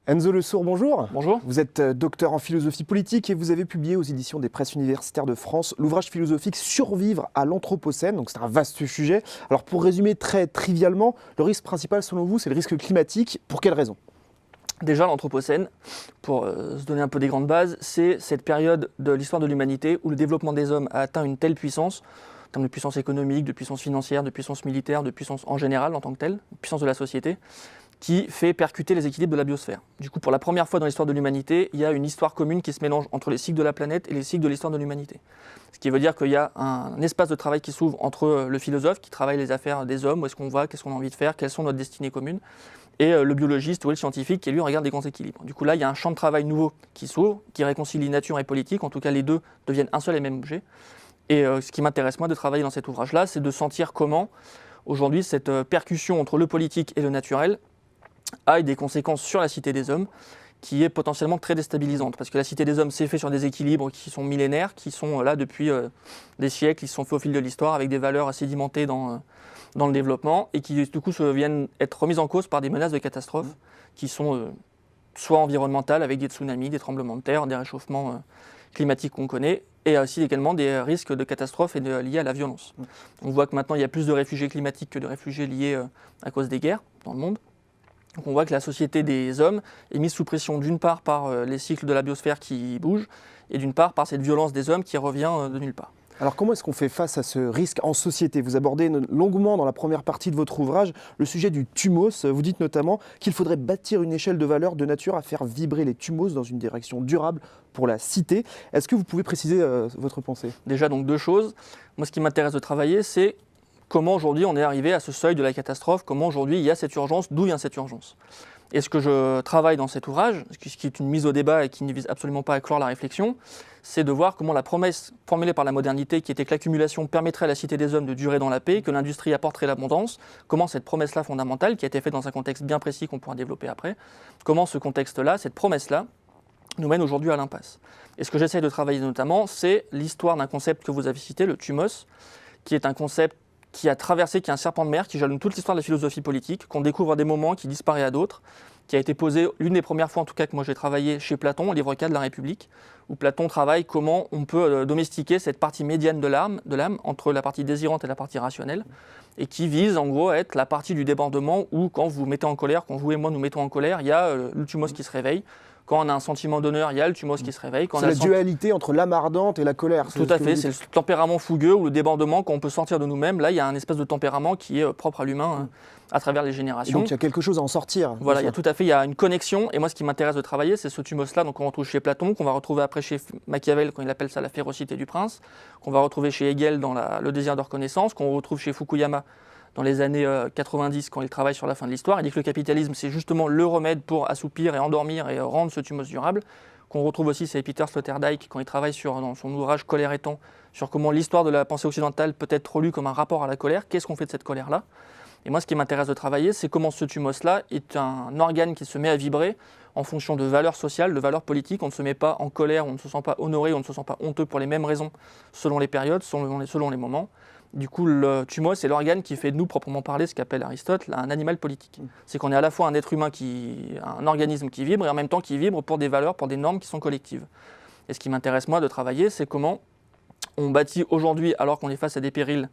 Enzo Le Sourd, bonjour. Bonjour. Vous êtes docteur en philosophie politique et vous avez publié aux éditions des presses universitaires de France l'ouvrage philosophique Survivre à l'Anthropocène. Donc c'est un vaste sujet. Alors pour résumer très trivialement, le risque principal selon vous, c'est le risque climatique. Pour quelle raison ? Déjà, l'Anthropocène, pour se donner un peu des grandes bases, c'est cette période de l'histoire de l'humanité où le développement des hommes a atteint une telle puissance, en termes de puissance économique, de puissance financière, de puissance militaire, de puissance en général en tant que telle, puissance de la société, qui fait percuter les équilibres de la biosphère. Du coup, pour la première fois dans l'histoire de l'humanité, il y a une histoire commune qui se mélange entre les cycles de la planète et les cycles de l'histoire de l'humanité. Ce qui veut dire qu'il y a un espace de travail qui s'ouvre entre le philosophe qui travaille les affaires des hommes, où est-ce qu'on va, qu'est-ce qu'on a envie de faire, quelles sont nos destinées communes, et le biologiste ou le scientifique qui lui regarde les grands équilibres. Du coup là, il y a un champ de travail nouveau qui s'ouvre, qui réconcilie nature et politique, en tout cas les deux deviennent un seul et même objet. Et ce qui m'intéresse moi de travailler dans cet ouvrage-là, c'est de sentir comment aujourd'hui cette percussion entre le politique et le naturel a des conséquences sur la cité des hommes qui est potentiellement très déstabilisante. Parce que la cité des hommes s'est fait sur des équilibres qui sont millénaires, qui sont là depuis des siècles, qui se sont faits au fil de l'histoire avec des valeurs sédimentées dans le développement et qui du coup viennent être remises en cause par des menaces de catastrophes qui sont soit environnementales avec des tsunamis, des tremblements de terre, des réchauffements climatiques qu'on connaît, et aussi également des risques de catastrophes liés à la violence. On voit que maintenant il y a plus de réfugiés climatiques que de réfugiés liés à cause des guerres dans le monde. Donc on voit que la société des hommes est mise sous pression d'une part par les cycles de la biosphère qui bougent et d'une part par cette violence des hommes qui revient de nulle part. Alors comment est-ce qu'on fait face à ce risque en société ? Vous abordez longuement dans la première partie de votre ouvrage le sujet du thumos. Vous dites notamment qu'il faudrait bâtir une échelle de valeur de nature à faire vibrer les thumos dans une direction durable pour la cité. Est-ce que vous pouvez préciser votre pensée ? Déjà donc deux choses. Moi ce qui m'intéresse de travailler c'est comment aujourd'hui on est arrivé à ce seuil de la catastrophe, comment aujourd'hui il y a cette urgence, d'où vient cette urgence. Et ce que je travaille dans cet ouvrage, ce qui est une mise au débat et qui ne vise absolument pas à clore la réflexion, c'est de voir comment la promesse formulée par la modernité, qui était que l'accumulation permettrait à la cité des hommes de durer dans la paix, que l'industrie apporterait l'abondance, comment cette promesse-là fondamentale, qui a été faite dans un contexte bien précis qu'on pourra développer après, comment ce contexte-là, cette promesse-là, nous mène aujourd'hui à l'impasse. Et ce que j'essaie de travailler notamment, c'est l'histoire d'un concept que vous avez cité, le thumos, qui est un concept qui a traversé, qui est un serpent de mer, qui jalonne toute l'histoire de la philosophie politique, qu'on découvre à des moments, qui disparaît à d'autres, qui a été posé l'une des premières fois en tout cas que moi j'ai travaillé chez Platon, au livre 4 de la République, où Platon travaille comment on peut domestiquer cette partie médiane de l'âme, entre la partie désirante et la partie rationnelle, et qui vise en gros à être la partie du débordement où quand vous mettez en colère, quand vous et moi nous mettons en colère, il y a le thumos qui se réveille. Quand on a un sentiment d'honneur, il y a le thumos qui se réveille. C'est la dualité entre l'âme ardente et la colère. Tout à fait, c'est le tempérament fougueux ou le débordement quand on peut sortir de nous-mêmes. Là, il y a un espèce de tempérament qui est propre à l'humain à travers les générations. Et donc il y a quelque chose à en sortir. Voilà, il y a une connexion. Et moi, ce qui m'intéresse de travailler, c'est ce thumos-là, donc qu'on retrouve chez Platon, qu'on va retrouver après chez Machiavel, quand il appelle ça la férocité du prince, qu'on va retrouver chez Hegel dans le désir de reconnaissance, qu'on retrouve chez Fukuyama dans les années 90, quand il travaille sur la fin de l'histoire. Il dit que le capitalisme, c'est justement le remède pour assoupir et endormir et rendre ce thumos durable. Qu'on retrouve aussi chez Peter Sloterdijk, quand il travaille dans son ouvrage Colère et temps, sur comment l'histoire de la pensée occidentale peut être relue comme un rapport à la colère. Qu'est-ce qu'on fait de cette colère-là ? Et moi, ce qui m'intéresse de travailler, c'est comment ce thumos-là est un organe qui se met à vibrer en fonction de valeurs sociales, de valeurs politiques. On ne se met pas en colère, on ne se sent pas honoré, on ne se sent pas honteux pour les mêmes raisons, selon les périodes, selon les moments. Du coup, le thumos, c'est l'organe qui fait de nous, proprement parler, ce qu'appelle Aristote, un animal politique. C'est qu'on est à la fois un être humain, un organisme qui vibre, et en même temps qui vibre pour des valeurs, pour des normes qui sont collectives. Et ce qui m'intéresse, moi, de travailler, c'est comment on bâtit aujourd'hui, alors qu'on est face à des périls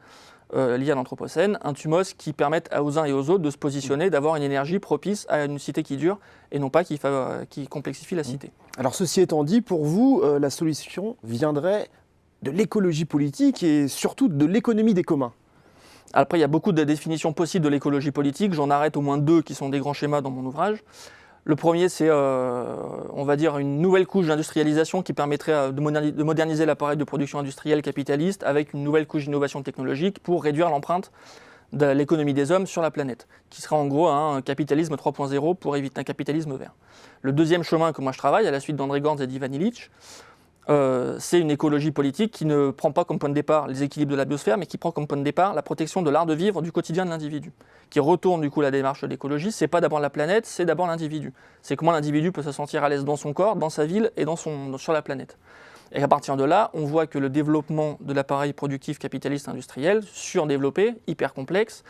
liés à l'Anthropocène, un thumos qui permette aux uns et aux autres de se positionner, d'avoir une énergie propice à une cité qui dure, et non pas qui complexifie la cité. Alors, ceci étant dit, pour vous, la solution viendrait de l'écologie politique et surtout de l'économie des communs. Après, il y a beaucoup de définitions possibles de l'écologie politique. J'en arrête au moins deux qui sont des grands schémas dans mon ouvrage. Le premier, c'est, on va dire, une nouvelle couche d'industrialisation qui permettrait de moderniser l'appareil de production industrielle capitaliste avec une nouvelle couche d'innovation technologique pour réduire l'empreinte de l'économie des hommes sur la planète, qui sera en gros un capitalisme 3.0 pour éviter un capitalisme vert. Le deuxième chemin que moi je travaille, à la suite d'André Gantz et d'Ivan Illich, c'est une écologie politique qui ne prend pas comme point de départ les équilibres de la biosphère, mais qui prend comme point de départ la protection de l'art de vivre du quotidien de l'individu. Qui retourne du coup la démarche de l'écologie, c'est pas d'abord la planète, c'est d'abord l'individu. C'est comment l'individu peut se sentir à l'aise dans son corps, dans sa ville et sur la planète. Et à partir de là, on voit que le développement de l'appareil productif capitaliste industriel, surdéveloppé, hyper complexe,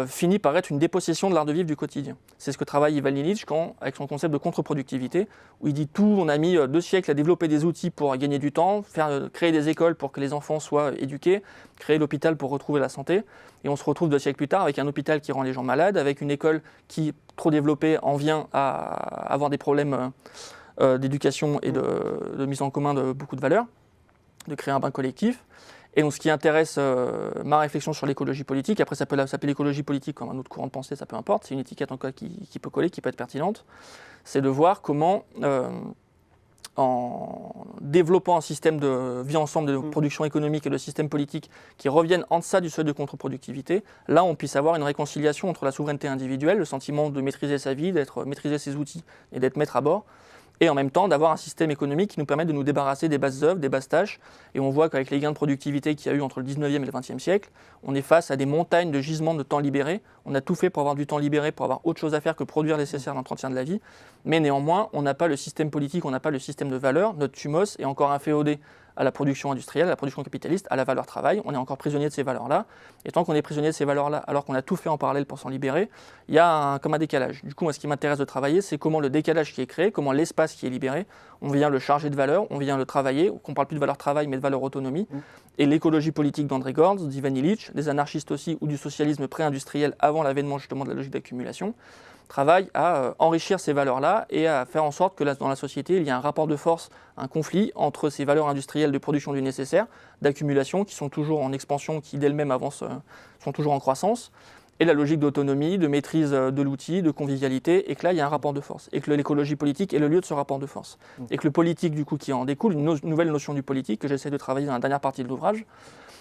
finit par être une dépossession de l'art de vivre du quotidien. C'est ce que travaille Ivan Illich avec son concept de contre-productivité, où il dit tout, on a mis 2 siècles à développer des outils pour gagner du temps, créer des écoles pour que les enfants soient éduqués, créer l'hôpital pour retrouver la santé, et on se retrouve 2 siècles plus tard avec un hôpital qui rend les gens malades, avec une école qui, trop développée, en vient à avoir des problèmes d'éducation et de mise en commun de beaucoup de valeurs, de créer un bain collectif. Et donc ce qui intéresse ma réflexion sur l'écologie politique, après ça peut s'appeler l'écologie politique comme un autre courant de pensée, ça peu importe, c'est une étiquette encore qui peut coller, qui peut être pertinente, c'est de voir comment, en développant un système de vie ensemble de production économique et de système politique qui reviennent en deçà du seuil de contre-productivité, là on puisse avoir une réconciliation entre la souveraineté individuelle, le sentiment de maîtriser sa vie, maîtriser ses outils et d'être maître à bord, et en même temps d'avoir un système économique qui nous permet de nous débarrasser des basses œuvres, des basses tâches. Et on voit qu'avec les gains de productivité qu'il y a eu entre le 19e et le 20e siècle, on est face à des montagnes de gisements de temps libérés. On a tout fait pour avoir du temps libéré, pour avoir autre chose à faire que produire nécessaire d'entretien de la vie. Mais néanmoins, on n'a pas le système politique, on n'a pas le système de valeurs. Notre thumos est encore inféodé à la production industrielle, à la production capitaliste, à la valeur travail. On est encore prisonnier de ces valeurs-là. Et tant qu'on est prisonnier de ces valeurs-là, alors qu'on a tout fait en parallèle pour s'en libérer, il y a comme un décalage. Du coup, moi, ce qui m'intéresse de travailler, c'est comment le décalage qui est créé, comment l'espace qui est libéré, on vient le charger de valeur, on vient le travailler, qu'on ne parle plus de valeur travail, mais de valeur autonomie. Et l'écologie politique d'André Gorz, d'Ivan Illich, des anarchistes aussi, ou du socialisme pré-industriel avant l'avènement justement de la logique d'accumulation, travaille à enrichir ces valeurs-là et à faire en sorte que dans la société, il y a un rapport de force, un conflit entre ces valeurs industrielles de production du nécessaire, d'accumulation, qui sont toujours en expansion, qui d'elles-mêmes avancent, sont toujours en croissance, et la logique d'autonomie, de maîtrise de l'outil, de convivialité, et que là, il y a un rapport de force, et que l'écologie politique est le lieu de ce rapport de force. Et que le politique, du coup, qui en découle, une nouvelle notion du politique, que j'essaie de travailler dans la dernière partie de l'ouvrage,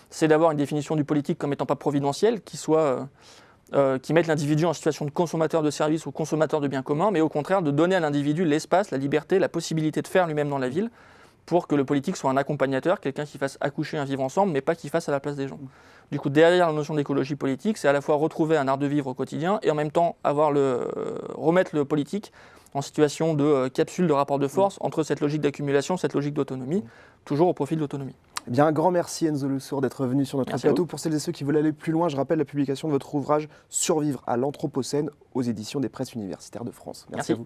c'est d'avoir une définition du politique comme étant pas providentielle, qui mettent l'individu en situation de consommateur de services ou consommateur de biens communs, mais au contraire de donner à l'individu l'espace, la liberté, la possibilité de faire lui-même dans la ville, pour que le politique soit un accompagnateur, quelqu'un qui fasse accoucher un vivre ensemble, mais pas qui fasse à la place des gens. Du coup, derrière la notion d'écologie politique, c'est à la fois retrouver un art de vivre au quotidien et en même temps remettre le politique en situation de capsule de rapport de force entre cette logique d'accumulation, cette logique d'autonomie, toujours au profit de l'autonomie. Eh bien, un grand merci Enzo Le Sourd d'être venu sur notre plateau. Pour celles et ceux qui veulent aller plus loin, je rappelle la publication de votre ouvrage Survivre à l'Anthropocène aux éditions des Presses universitaires de France. Merci à vous.